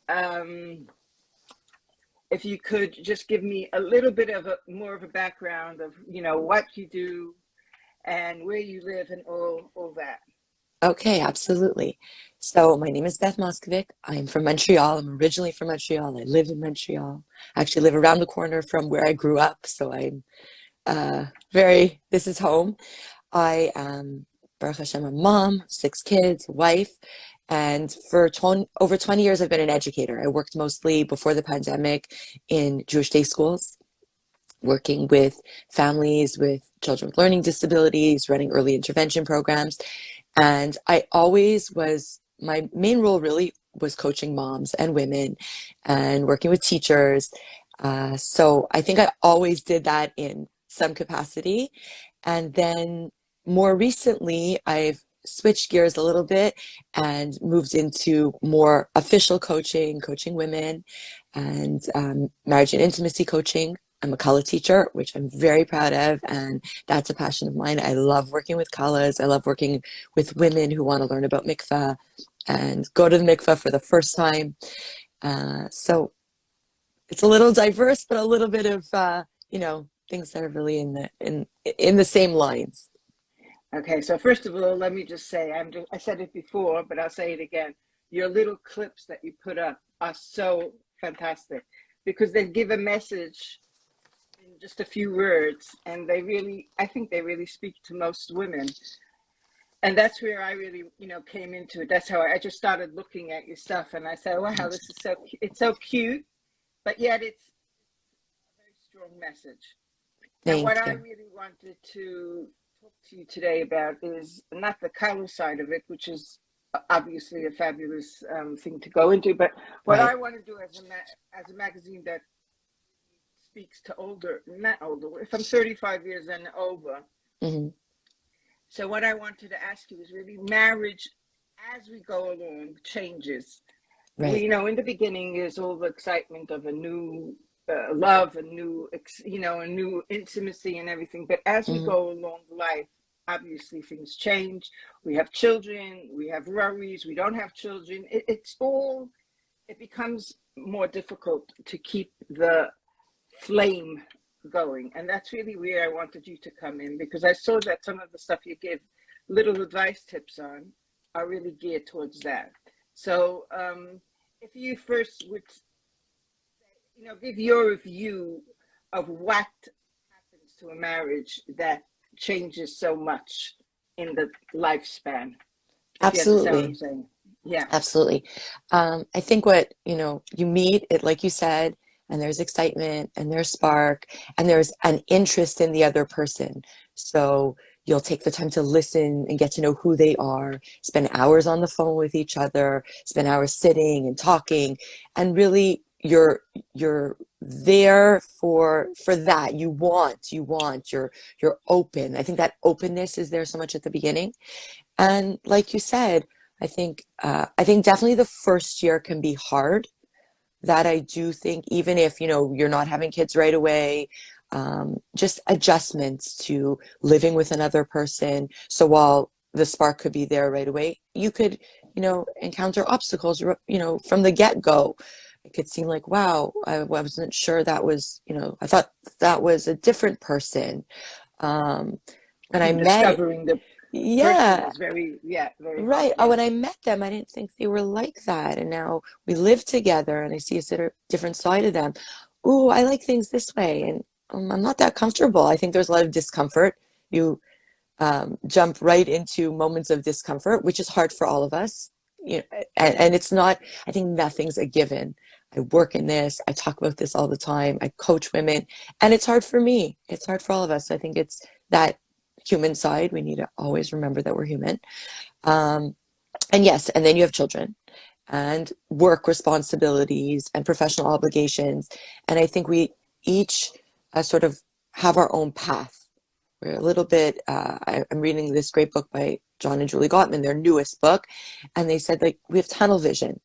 if you could just give me a little bit of more of a background of, what you do and where you live and all that. Okay, absolutely. So my name is Beth Moskovic. I'm from Montreal. I'm originally from Montreal. I live in Montreal. I actually live around the corner from where I grew up. So I'm this is home. I am, Baruch Hashem, a mom, 6 kids, wife, and for over 20 years, I've been an educator. I worked mostly before the pandemic in Jewish day schools, working with families with children with learning disabilities, running early intervention programs. And my main role really was coaching moms and women and working with teachers. So I think I always did that in some capacity. And then more recently, I've switched gears a little bit and moved into more official coaching, coaching women, and marriage and intimacy coaching. I'm a Kala teacher, which I'm very proud of, and that's a passion of mine. I love working with Kalas. I love working with women who want to learn about mikveh and go to the mikveh for the first time. So it's a little diverse, but a little bit of things that are really in the same lines. Okay, so first of all, let me just say, I said it before, but I'll say it again. Your little clips that you put up are so fantastic because they give a message in just a few words, and I think they really speak to most women. And that's where I really, came into it. That's how I just started looking at your stuff, and I said, wow, this is it's so cute, but yet it's a very strong message. And what Thank I you. really wanted to talk to you today about is not the color side of it, which is obviously a fabulous thing to go into, but what Right. I want to do as a magazine that speaks to not older, if I'm 35 years and over. Hmm. So what I wanted to ask you is really marriage as we go along changes. Right. In the beginning is all the excitement of a new love, a new intimacy and everything. But as we Hmm. go along life, obviously things change. We have children, we have worries, we don't have children. It becomes more difficult to keep the flame going. And that's really where I wanted you to come in, because I saw that some of the stuff you give little advice tips on are really geared towards that. So if you first would, give your view of what happens to a marriage that changes so much in the lifespan, if you understand what I'm Absolutely. saying. Yeah. Absolutely. I think what, you meet it, like you said, and there's excitement and there's spark and there's an interest in the other person. So you'll take the time to listen and get to know who they are, spend hours on the phone with each other, spend hours sitting and talking, and really you're there for that. You're open. I think that openness is there so much at the beginning. And like you said, I think definitely the first year can be hard. That I do think, even if you're not having kids right away, just adjustments to living with another person. So while the spark could be there right away, you could encounter obstacles from the get-go. It could seem like, wow, I wasn't sure that was, I thought that was a different person. Um, when I met, Discovering the person yeah, is very hard. right. Oh, Yeah. when I met them, I didn't think they were like that. And now we live together and I see a different side of them. Ooh, I like things this way. And I'm not that comfortable. I think there's a lot of discomfort. You jump right into moments of discomfort, which is hard for all of us. And it's not, I think nothing's a given. I work in this. I talk about this all the time. I coach women, and it's hard for me. It's hard for all of us. I think it's that human side. We need to always remember that we're human. Um, and yes, and then you have children and work responsibilities and professional obligations. And I think we each sort of have our own path. We're a little bit, I'm reading this great book by John and Julie Gottman, their newest book. And they said, like, we have tunnel vision.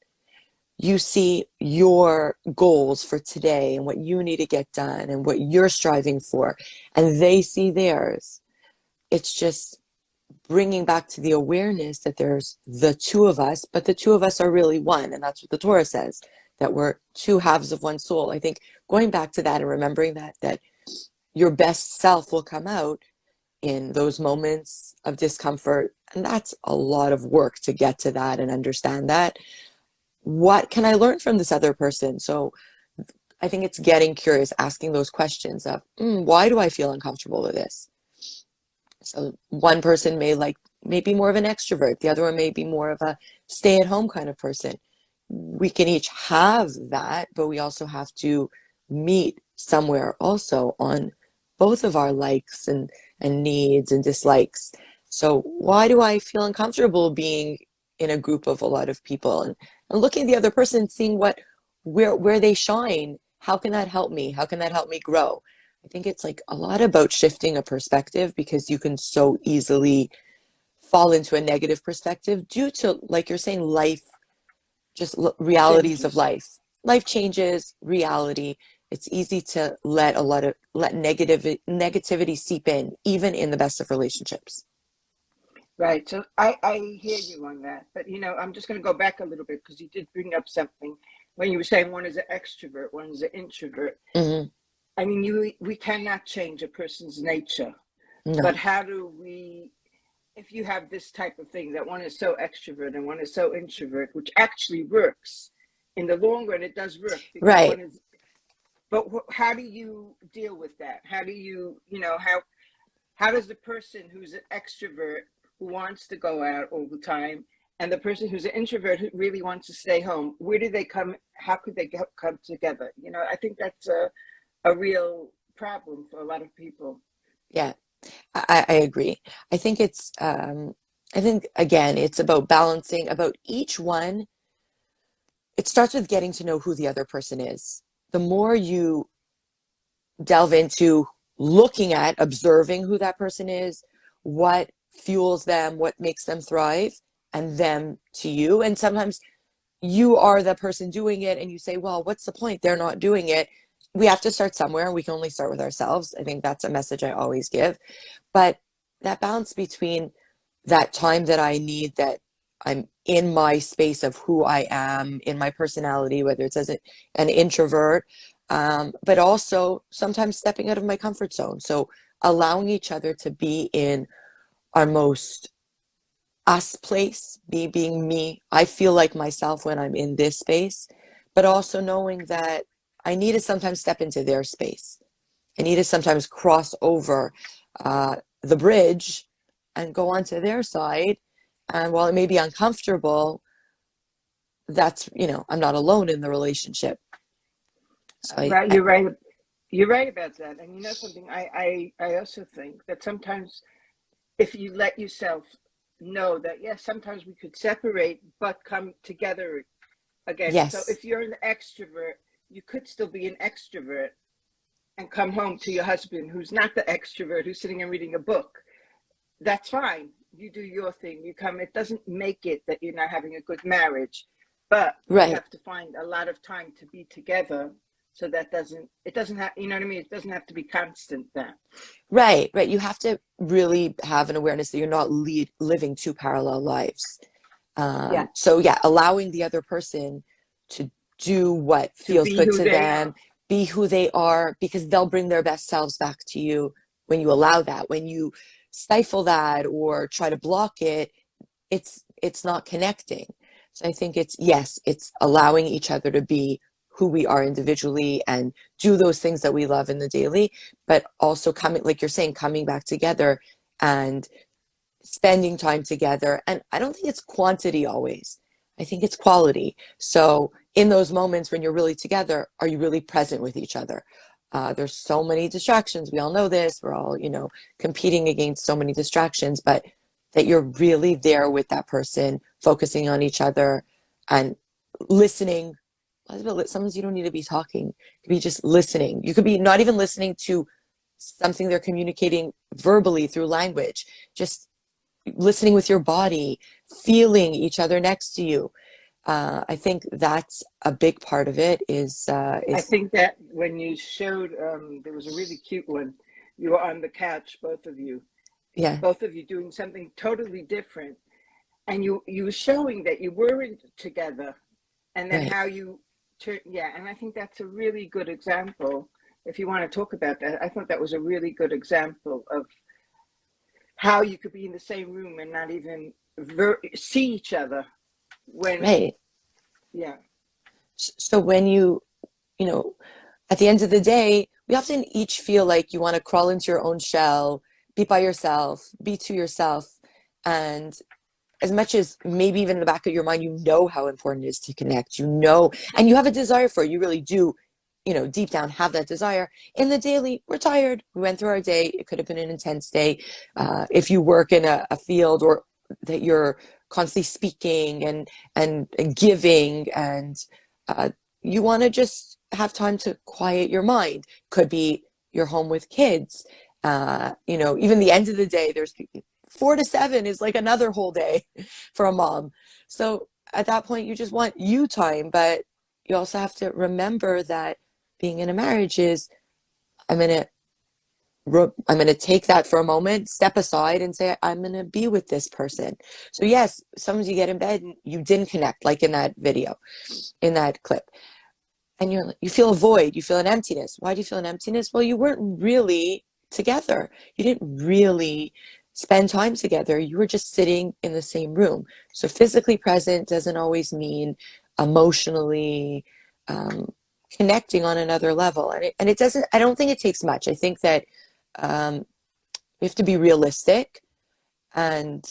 You see your goals for today and what you need to get done and what you're striving for. And they see theirs. It's just bringing back to the awareness that there's the two of us, but the two of us are really one. And that's what the Torah says. that we're two halves of one soul. I think going back to that and remembering that your best self will come out in those moments of discomfort. And that's a lot of work to get to that and understand that. What can I learn from this other person? So I think it's getting curious, asking those questions of, why do I feel uncomfortable with this? So one person may be more of an extrovert. The other one may be more of a stay-at-home kind of person. We can each have that, but we also have to meet somewhere also on both of our likes and needs and dislikes. So why do I feel uncomfortable being in a group of a lot of people, and looking at the other person, seeing where they shine? How can that help me? How can that help me grow? I think it's like a lot about shifting a perspective, because you can so easily fall into a negative perspective due to, like you're saying, life, just realities of Changes. life. Life changes, reality. It's easy to let negativity seep in, even in the best of relationships. Right. So I hear you on that. But, I'm just going to go back a little bit, because you did bring up something when you were saying one is an extrovert, one is an introvert. Mm-hmm. I mean, we cannot change a person's nature, No. but how do we, if you have this type of thing, that one is so extrovert and one is so introvert, which actually works in the long run, it does work, because one Right. is, but how do you deal with that? How do you, how does the person who's an extrovert who wants to go out all the time, and the person who's an introvert who really wants to stay home, where do they come? How could they come together? I think that's a real problem for a lot of people. Yeah, I agree. I think I think again, it's about balancing, about each one. It starts with getting to know who the other person is. The more you delve into looking at, observing who that person is, what fuels them, what makes them thrive, and them to you. And sometimes you are the person doing it and you say, well, what's the point? They're not doing it. We have to start somewhere. We can only start with ourselves. I think that's a message I always give. But that balance between that time that I need, that I'm in my space of who I am, in my personality, whether it's as an introvert, but also sometimes stepping out of my comfort zone. So allowing each other to be in our most us place, being me. I feel like myself when I'm in this space, but also knowing that I need to sometimes step into their space. I need to sometimes cross over the bridge and go onto their side. And while it may be uncomfortable, that's, I'm not alone in the relationship. So Right, you're right. You're right about that. And something, I also think that sometimes if you let yourself know that, yes, sometimes we could separate, but come together again. So yes, if you're an extrovert, you could still be an extrovert and come home to your husband who's not the extrovert, who's sitting and reading a book. That's fine. You do your thing. You come. It doesn't make it that you're not having a good marriage, but you right. have to find a lot of time to be together. So that it doesn't have, you know what I mean? It doesn't have to be constant then. Right, right. You have to really have an awareness that you're not living two parallel lives. Yeah. So yeah, allowing the other person to do what To feels be good who to they them, are. be who they are, because they'll bring their best selves back to you when you allow that. When you stifle that or try to block it, it's not connecting. So I think it's allowing each other to be who we are individually and do those things that we love in the daily, but also coming, like you're saying, coming back together and spending time together. And I don't think it's quantity always. I think it's quality. So in those moments when you're really together, are you really present with each other? There's so many distractions. We all know this. We're all, competing against so many distractions, but that you're really there with that person, focusing on each other and listening. Sometimes you don't need to be talking. You could be just listening. You could be not even listening to something they're communicating verbally through language, just listening with your body, feeling each other next to you. I think that's a big part of it I is think that when you showed, there was a really cute one. You were on the couch, yeah, both of you doing something totally different. And you were showing that you weren't together, and then right. how you Yeah, and I think that's a really good example. If you want to talk about that, I thought that was a really good example of how you could be in the same room and not even see each other when, Right. yeah. So when you know, at the end of the day, we often each feel like you want to crawl into your own shell, be by yourself, be to yourself. And as much as maybe even in the back of your mind, you know how important it is to connect, you know, and you have a desire for it. You really do, deep down have that desire. In the daily, we're tired. We went through our day. It could have been an intense day. If you work in a field or that you're constantly speaking and giving, and uh, you want to just have time to quiet your mind. Could be you're home with kids. Even the end of the day, there's 4 to 7 is like another whole day for a mom. So at that point, you just want you time, but you also have to remember that being in a marriage is I'm gonna I'm gonna take that for a moment, step aside, and say I'm gonna be with this person. So yes, sometimes you get in bed and you didn't connect, like in that video, in that clip, and you feel a void, you feel an emptiness. Why do you feel an emptiness? Well, you weren't really together. You didn't really spend time together. You were just sitting in the same room. So physically present doesn't always mean emotionally connecting on another level. And it doesn't, I don't think it takes much. I think that we have to be realistic, and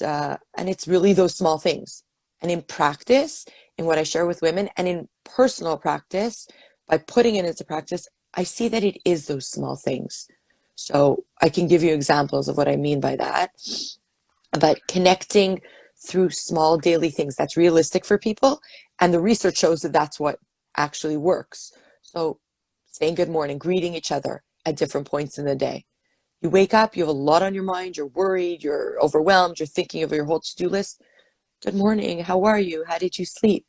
it's really those small things. And in practice, in what I share with women, and in personal practice, by putting it into practice, I see that it is those small things. So I can give you examples of what I mean by that. But connecting through small daily things, that's realistic for people. And the research shows that that's what actually works. So saying good morning, greeting each other at different points in the day. You wake up, you have a lot on your mind, you're worried, you're overwhelmed, you're thinking of your whole to-do list. Good morning, how are you? How did you sleep?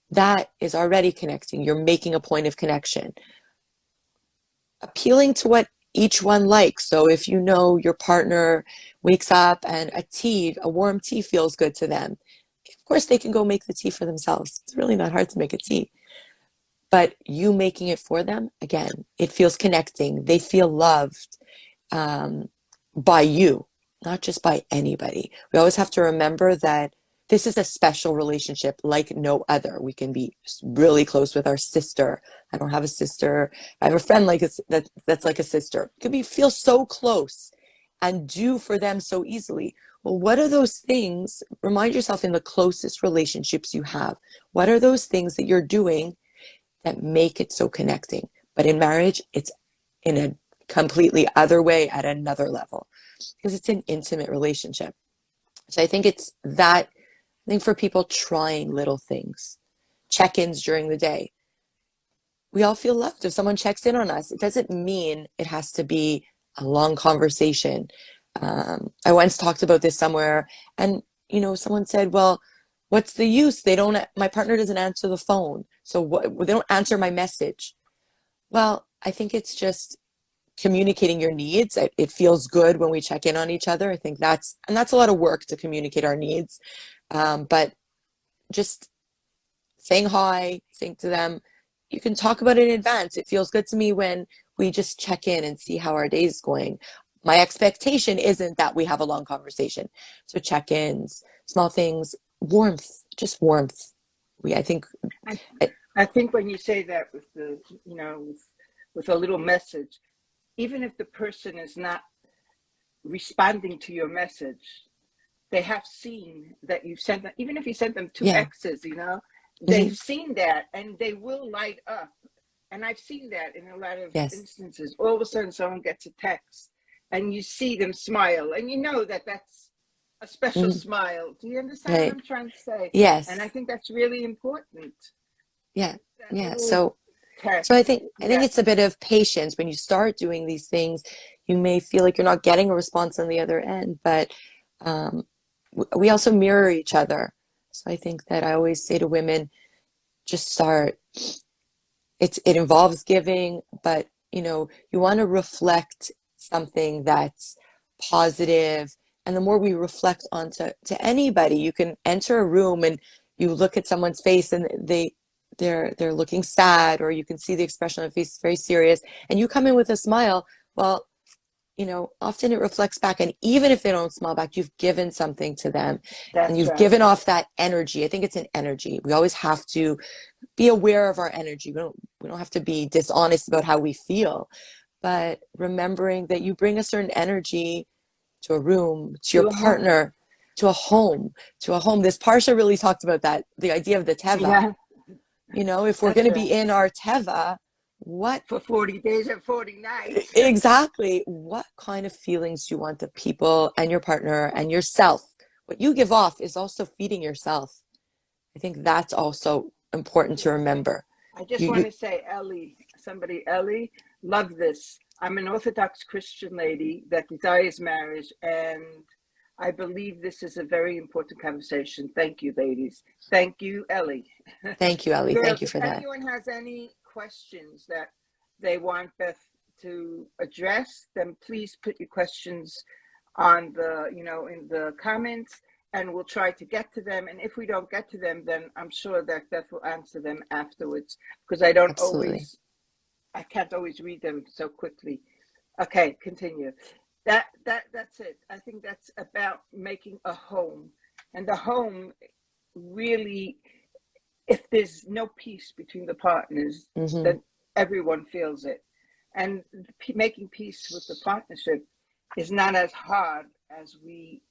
That is already connecting. You're making a point of connection. Appealing to what each one likes. So if you know your partner wakes up and a warm tea feels good to them, of course they can go make the tea for themselves. It's really not hard to make a tea. But you making it for them, again, it feels connecting. They feel loved by you, not just by anybody. We always have to remember that this is a special relationship like no other. We can be really close with our sister. I don't have a sister. I have a friend that's like a sister. It can feel so close and do for them so easily. Well, what are those things? Remind yourself in the closest relationships you have. What are those things that you're doing that make it so connecting? But in marriage, it's in a completely other way at another level because it's an intimate relationship. So I think it's that. I think for people trying little things, check-ins during the day, we all feel loved if someone checks in on us. It doesn't mean it has to be a long conversation. I once talked about this somewhere, and someone said, well, what's the use? My partner doesn't answer the phone, so they don't answer my message. Well, I think it's just communicating your needs. It feels good when we check in on each other. I think that's a lot of work to communicate our needs. But just saying hi, saying to them, you can talk about it in advance. It feels good to me when we just check in and see how our day is going. My expectation isn't that we have a long conversation. So check-ins, small things, warmth, just warmth. I think. I think when you say that with with a little message, even if the person is not responding to your message, they have seen that you've sent them, even if you sent them two Yeah. X's, they've seen that and they will light up. And I've seen that in a lot of instances. All of a sudden, someone gets a text and you see them smile, and you know that that's a special smile. Do you understand what I'm trying to say? Yes. And I think that's really important. Yeah. Yeah. So I think it's a bit of patience. When you start doing these things, you may feel like you're not getting a response on the other end, but we also mirror each other. So I think that I always say to women, just start. It involves giving, but you want to reflect something that's positive. And the more we reflect onto anybody, you can enter a room and you look at someone's face and they're looking sad, or you can see the expression on their face is very serious, and you come in with a smile, well, often it reflects back. And even if they don't smile back, you've given something to them and That's you've right. given off that energy. I think it's an energy. We always have to be aware of our energy. We don't have to be dishonest about how we feel, but remembering that you bring a certain energy to a room, to your To a home. partner, to a home, to a home. This Parsha really talked about that, the idea of the teva. Yeah, If we're going that's to be right. in our teva, what For 40 days and 40 nights. exactly, what kind of feelings do you want the people and your partner and yourself? What you give off is also feeding yourself. I think that's also important to Yes. remember. I just You, want you, to say, Ellie, love this. I'm an Orthodox Christian lady that desires marriage, and I believe this is a very important conversation. Thank you, ladies. Thank you, Ellie. thank you, Ellie. Thank Girls, you if for that. anyone has any questions that they want Beth to address, then please put your questions on in the comments, and we'll try to get to them. And if we don't get to them, then I'm sure that Beth will answer them afterwards, because Absolutely. I can't always read them so quickly. Okay, continue. That's it. I think that's about making a home. And the home really, if there's no peace between the partners, Hmm. then everyone feels it. And making peace with the partnership is not as hard as we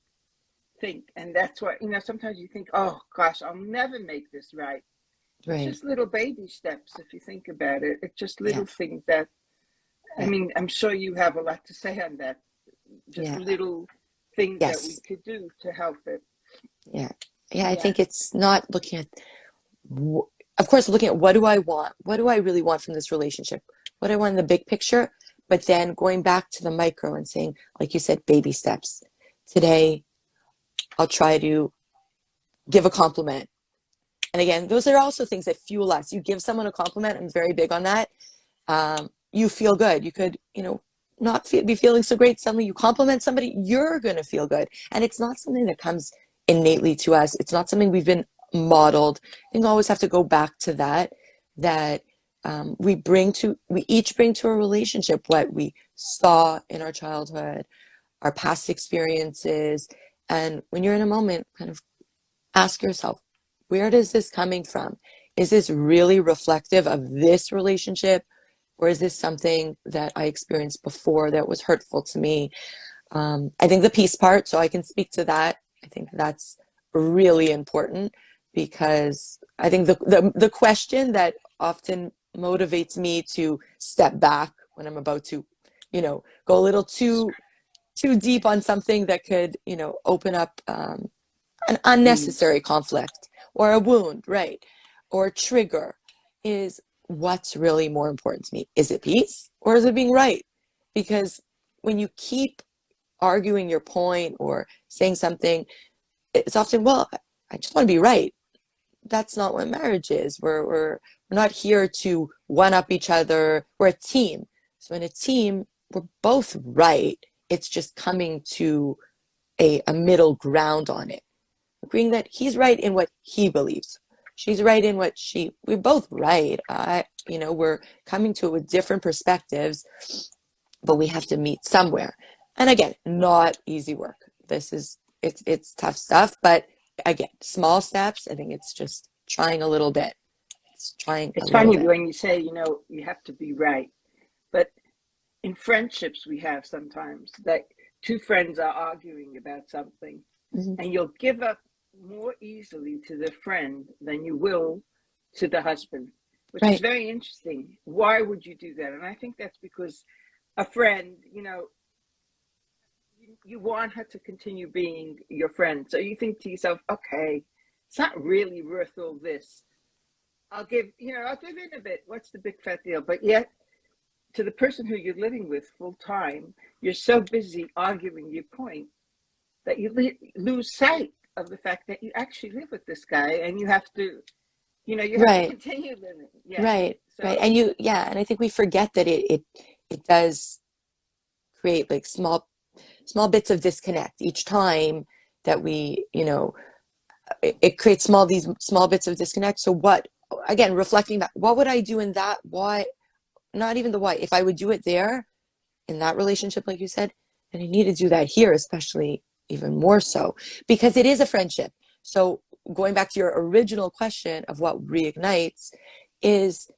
think. And that's why, sometimes you think, oh gosh, I'll never make this right. It's Right. just little baby steps if you think about it. It's just Yeah. little things that, I Yeah. mean, I'm sure you have a lot to say on that. Just Yeah. little things that we Yes. could do to help it. Yeah. Yeah. I Yeah. think it's not looking at, of course, looking at what do I want? What do I really want from this relationship? What do I want in the big picture? But then going back to the micro and saying, like you said, baby steps. Today, I'll try to give a compliment. And again, those are also things that fuel us. You give someone a compliment. I'm very big on that. You feel good. You could, not be feeling so great. Suddenly you compliment somebody, you're going to feel good. And it's not something that comes innately to us. It's not something we've been modeled. I think we always have to go back to that we each bring to a relationship what we saw in our childhood, our past experiences. And when you're in a moment, kind of ask yourself, where does this coming from? Is this really reflective of this relationship? Or is this something that I experienced before that was hurtful to me? I think the peace part, so I can speak to that. I think that's really important, because I think the question that often motivates me to step back when I'm about to, go a little too deep on something that could, open up an Mm. unnecessary conflict or a wound, right? Or a trigger, is what's really more important to me. Is it peace or is it being right? Because when you keep arguing your point or saying something, it's often, well, I just want to be right. That's not what marriage is. We're not here to one up each other. We're a team. So in a team, we're both right. It's just coming to a middle ground on it, agreeing that he's right in what he believes. She's right in what we're both right. We're coming to it with different perspectives, but we have to meet somewhere. And again, not easy work. It's tough stuff, but again, small steps. I think it's just trying a little bit. It's trying a It's little funny bit. when you say, you have to be right. But in friendships, we have sometimes that two friends are arguing about something, Mm-hmm. and you'll give up more easily to the friend than you will to the husband, which is Right. very interesting. Why would you do that? And I think that's because a friend, you want her to continue being your friend. So you think to yourself, okay, it's not really worth all this. I'll give in a bit. What's the big fat deal? But yet, to the person who you're living with full time, you're so busy arguing your point that you lose sight of the fact that you actually live with this guy, and you have to Right. continue living. Yeah. Right. Right. So, And and I think we forget that it does create like small bits of disconnect each time that it creates these small bits of disconnect. So what again, reflecting back, what would I do in that? Why? Not even the why. If I would do it there in that relationship, like you said, then I need to do that here, especially even more so, because it is a friendship. So going back to your original question of what reignites is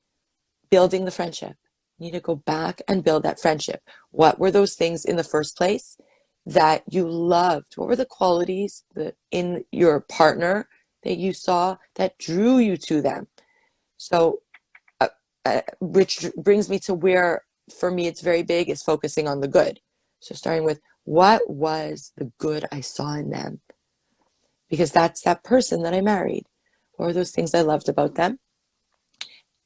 building the friendship. You need to go back and build that friendship. What were those things in the first place that you loved? What were the qualities in your partner that you saw that drew you to them? So, which brings me to where, for me, it's very big, is focusing on the good. So starting with, what was the good I saw in them? Because that's that person that I married. What were those things I loved about them?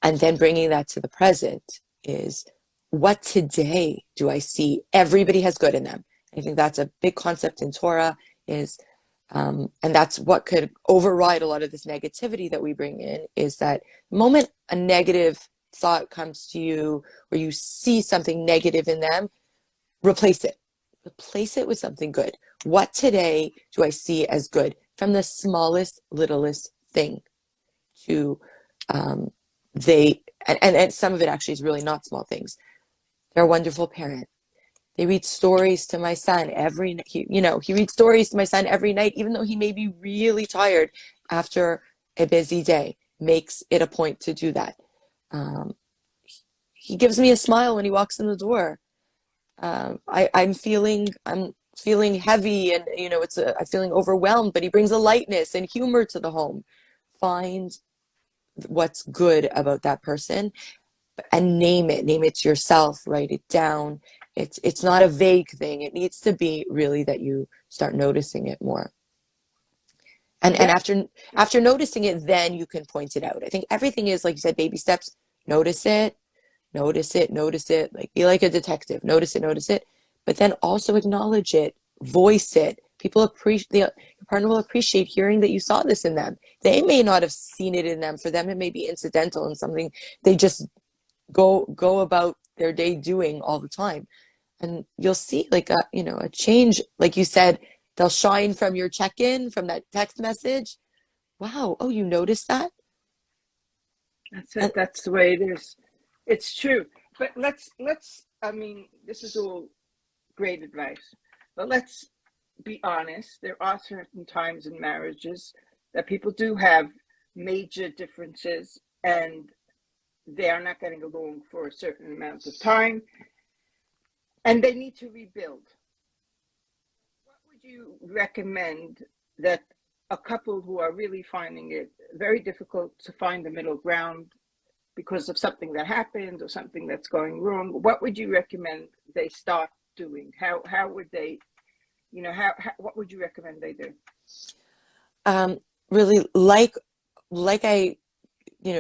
And then bringing that to the present is, what today do I see everybody has good in them? I think that's a big concept in Torah, is, and that's what could override a lot of this negativity that we bring in, is that the moment a negative thought comes to you or you see something negative in them, replace it. Replace it with something good. What today do I see as good? From the smallest, littlest thing to and some of it actually is really not small things. They're a wonderful parent. They read stories to my son every, he reads stories to my son every night, even though he may be really tired after a busy day. Makes it a point to do that. He gives me a smile when he walks in the door. I'm feeling heavy, and I'm feeling overwhelmed, but he brings a lightness and humor to the home. Find what's good about that person and name it to yourself. Write it down. It's not a vague thing. It needs to be really that you start noticing it more. And after noticing it, then you can point it out. I think everything is, like you said, baby steps. Notice it. Like, be like a detective. Notice it. But then also acknowledge it. Voice it. People appreciate, your partner will appreciate hearing that you saw this in them. They may not have seen it in them. For them, it may be incidental and something they just go about their day doing all the time. And you'll see like a change. Like you said, they'll shine from your check-in, from that text message. Wow. Oh, you noticed that? That's it. That's the way it is. It's true. But let's, I mean, this is all great advice, but let's be honest. There are certain times in marriages that people do have major differences, and they are not getting along for a certain amount of time, and they need to rebuild. What would you recommend that a couple who are really finding it very difficult to find the middle ground because of something that happened or something that's going wrong, what would you recommend they start doing? How would they, what would you recommend they do? Really, like I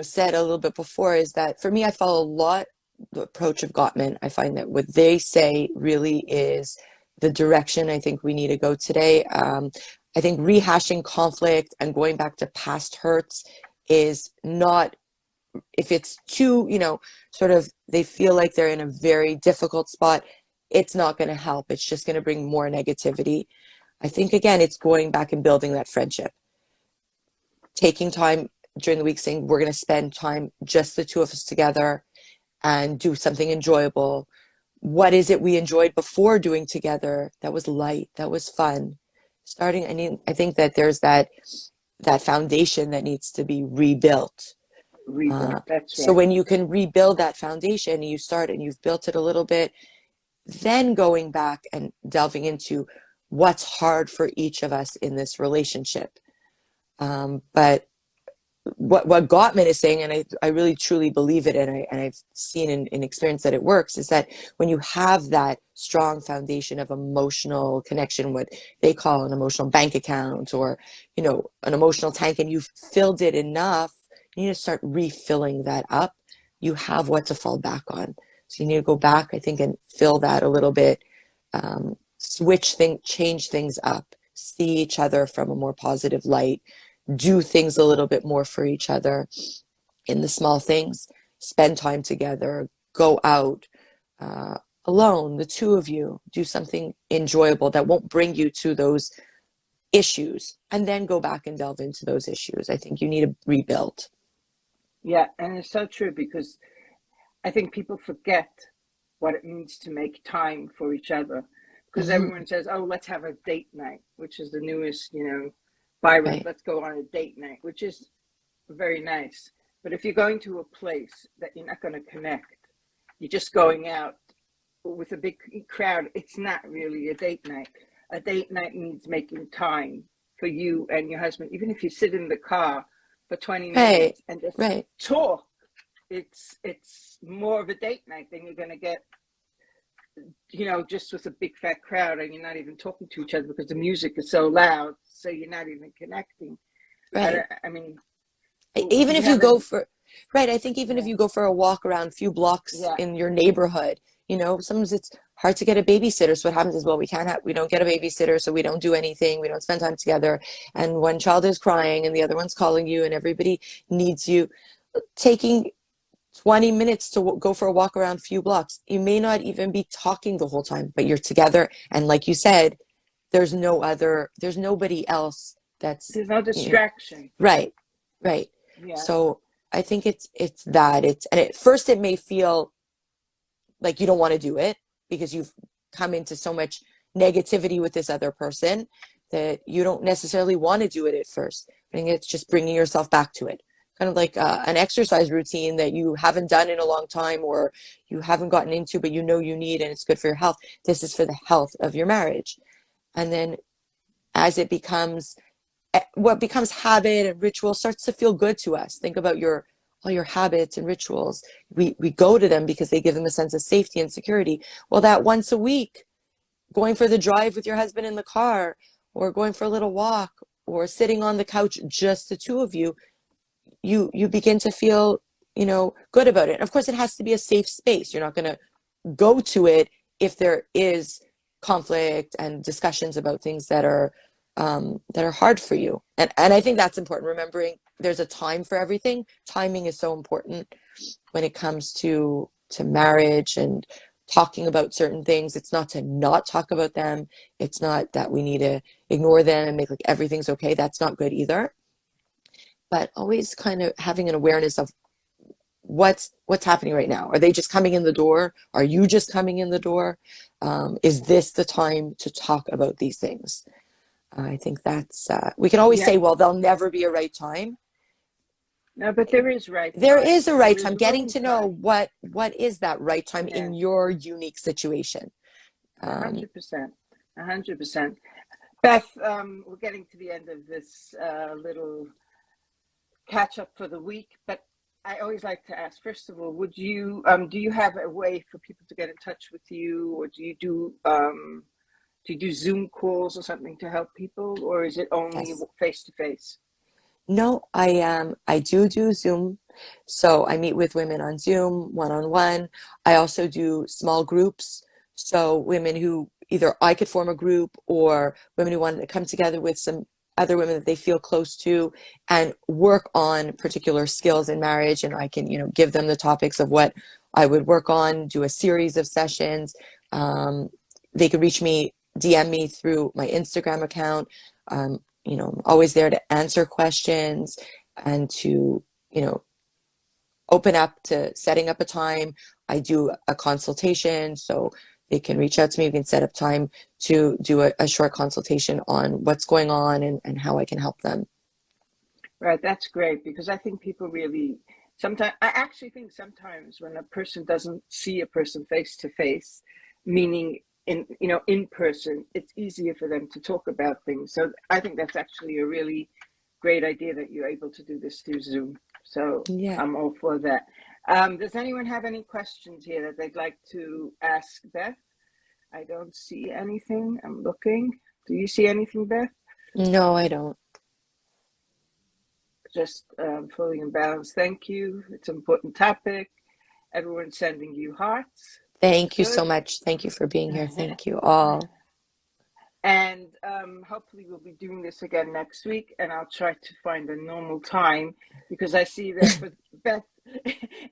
said a little bit before, is that for me, I follow a lot the approach of Gottman. I find that what they say really is the direction I think we need to go today. I think rehashing conflict and going back to past hurts is not, if it's too, sort of, they feel like they're in a very difficult spot, it's not going to help. It's just going to bring more negativity. I think, again, it's going back and building that friendship. Taking time during the week, saying we're going to spend time, just the two of us together, and do something enjoyable. What is it we enjoyed before doing together that was light, that was fun? I think that there's that foundation that needs to be rebuilt. That's so right. when you can rebuild that foundation, and you start and you've built it a little bit, then going back and delving into what's hard for each of us in this relationship. But what Gottman is saying, and I really truly believe it, and I've seen in experience that it works, is that when you have that strong foundation of emotional connection, what they call an emotional bank account, or an emotional tank, and you've filled it enough, you need to start refilling that up. You have what to fall back on. So you need to go back, I think, and fill that a little bit, change things up, see each other from a more positive light, do things a little bit more for each other in the small things, spend time together, go out alone, the two of you, do something enjoyable that won't bring you to those issues, and then go back and delve into those issues. I think you need to rebuild. Yeah, and it's so true because I think people forget what it means to make time for each other because Hmm. everyone says, "Oh, let's have a date night," which is the newest, Byron. Right. Let's go on a date night, which is very nice. But if you're going to a place that you're not going to connect, you're just going out with a big crowd. It's not really a date night. A date night means making time for you and your husband, even if you sit in the car for 20 Right. minutes and just Right. talk. It's more of a date night than you're going to get, just with a big fat crowd and you're not even talking to each other because the music is so loud, so you're not even connecting. Right. I mean, do Even you if you have go any? for, right, I think even if Yeah, you go for a walk around a few blocks yeah, in your neighborhood, sometimes it's hard to get a babysitter. So what happens is, well, we don't get a babysitter, so we don't do anything, we don't spend time together. And one child is crying and the other one's calling you and everybody needs you. Taking 20 minutes to go for a walk around a few blocks. You may not even be talking the whole time, but you're together. And like you said, there's nobody else that's, there's no you know, distraction. right, right. Yeah, So I think it's that and at first it may feel like you don't want to do it because you've come into so much negativity with this other person that you don't necessarily want to do it at first. I think it's just bringing yourself back to it. Kind of like an exercise routine that you haven't done in a long time or you haven't gotten into, but you know you need and it's good for your health. This is for the health of your marriage. And then as it becomes what becomes habit and ritual starts to feel good to us. Think about your all your habits and rituals. We go to them because they give them a sense of safety and security. Well, that once a week, going for the drive with your husband in the car, or going for a little walk, or sitting on the couch, just the two of you, you begin to feel, good about it. And of course, it has to be a safe space. You're not going to go to it if there is conflict and discussions about things that are hard for you. And I think that's important. Remembering there's a time for everything. Timing is so important when it comes to marriage and talking about certain things. It's not to not talk about them. It's not that we need to ignore them and make like everything's okay. That's not good either. But always kind of having an awareness of what's happening right now. Are they just coming in the door? Are you just coming in the door? Is this the time to talk about these things? I think that's we can always yeah. say, well, there'll never be a right time. No, but there is right There time. is a There right is time. Getting room to know time. what is that right time Yeah, in your unique situation. a Um, 100%, 100%. Beth, we're getting to the end of this little catch up for the week, but I always like to ask, first of all, do you have a way for people to get in touch with you, or do you do Zoom calls or something to help people, or is it only yes. face to face? No, I do Zoom. So I meet with women on Zoom, one-on-one. I also do small groups. So women who either I could form a group or women who wanted to come together with some other women that they feel close to and work on particular skills in marriage. And I can, give them the topics of what I would work on, do a series of sessions. Um, they could reach me, DM me through my Instagram account. I'm always there to answer questions and to, you know, open up to setting up a time. I do a consultation, so they can reach out to me. We can set up time to do a short consultation on what's going on and how I can help them. Right, that's great because I think people really sometimes, I actually think sometimes when a person doesn't see a person face to face, meaning in person, it's easier for them to talk about things. So I think that's actually a really great idea that you're able to do this through Zoom. So Yeah. I'm all for that. Does anyone have any questions here that they'd like to ask Beth? I don't see anything. I'm looking. Do you see anything, Beth? No, I don't. Just fully in balance. Thank you. It's an important topic. Everyone's sending you hearts, which is Thank you so good. much. Thank you for being here. Thank you all. And hopefully we'll be doing this again next week. And I'll try to find a normal time because I see that for Beth,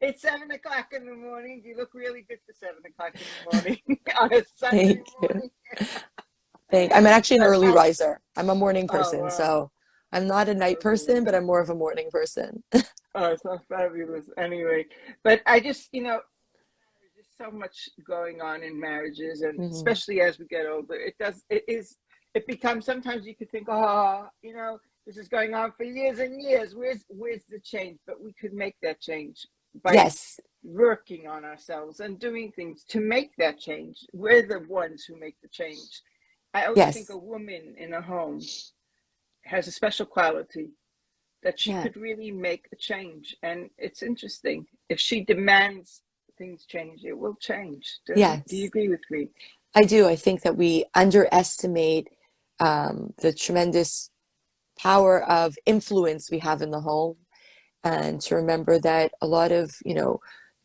it's 7 o'clock in the morning. You look really good for 7 o'clock in the morning on a Sunday Thank you. morning. I'm actually an But early riser. I'm a morning oh person, wow, so I'm not a night okay. person, but I'm more of a morning person. Oh, it's so fabulous. Anyway, but I just, there's so much going on in marriages, and Hmm. especially as we get older, it becomes, sometimes you could think, oh, this is going on for years and years. Where's the change? But we could make that change by Yes, working on ourselves and doing things to make that change. We're the ones who make the change. I always think yes, a woman in a home has a special quality that she yeah, could really make a change. And it's interesting. If she demands things change, it will change. Do you yes. agree with me? I do. I think that we underestimate the tremendous power of influence we have in the home, and to remember that a lot of,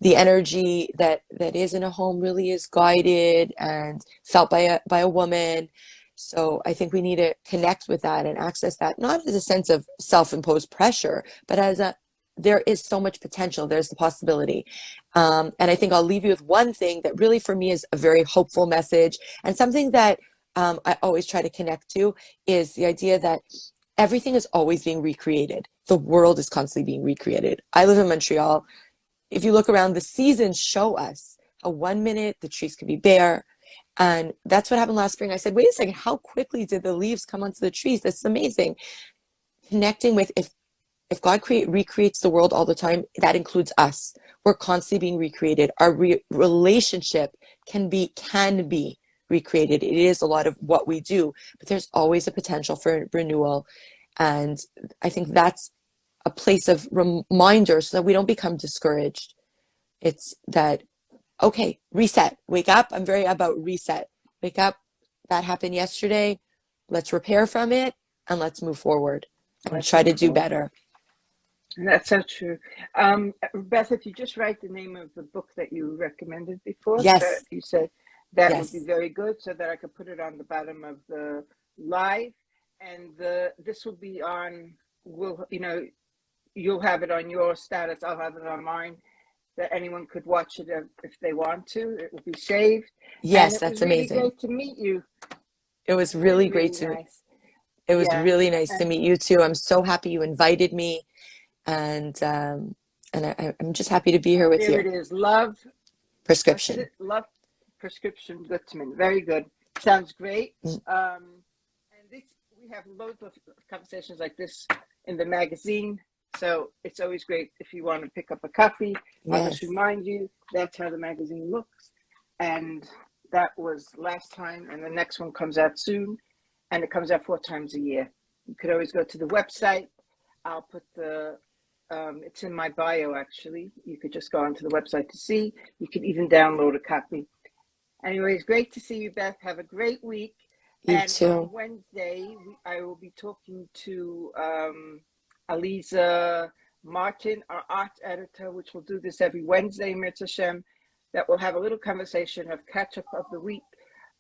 the energy that is in a home really is guided and felt by a woman. So I think we need to connect with that and access that, not as a sense of self-imposed pressure, but as a there is so much potential. There's the possibility. And I think I'll leave you with one thing that really for me is a very hopeful message, and something that I always try to connect to is the idea that everything is always being recreated. The world is constantly being recreated. I live in Montreal. If you look around, the seasons show us how 1 minute the trees could be bare. And that's what happened last spring. I said, wait a second, how quickly did the leaves come onto the trees? That's amazing. Connecting with, if God recreates the world all the time, that includes us. We're constantly being recreated. Our relationship can be recreated. It is a lot of what we do, but there's always a potential for renewal. And I think that's a place of reminder so that we don't become discouraged. It's that, okay, reset, wake up. I'm very about reset. Wake up. That happened yesterday. Let's repair from it and let's move forward and Let's try move to do forward. better. That's so true. Beth, if you just write the name of the book that you recommended before, that Yes, you said, that would be yes, very good, so that I could put it on the bottom of the live. And this will be on, you'll have it on your status, I'll have it on mine, that anyone could watch it if they want to. It will be saved. And yes, it was that's really amazing. great to meet you. It was Really, really great really to nice. it was Yeah. really nice to And meet you too. I'm so happy you invited me, and I'm just happy to be here with there you. it is. Love, what's Prescription. it? Love Prescription Gutman. Very good. Sounds great. Mm. And we have loads of conversations like this in the magazine. So it's always great if you want to pick up a copy. I'll just Yes. remind you that's how the magazine looks. And that was last time, and the next one comes out soon. And it comes out 4 times a year. You could always go to the website. I'll put it's in my bio actually. You could just go onto the website to see. You can even download a copy. Anyways, great to see you, Beth. Have a great week. You And on too. Wednesday, I will be talking to Aliza Martin, our art editor, which will do this every Wednesday, Mirza Shem, that will have a little conversation of catch up of the week,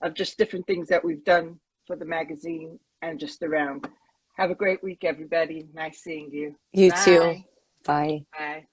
of just different things that we've done for the magazine and just around. Have a great week, everybody. Nice seeing you. You too. Bye. Bye. Bye.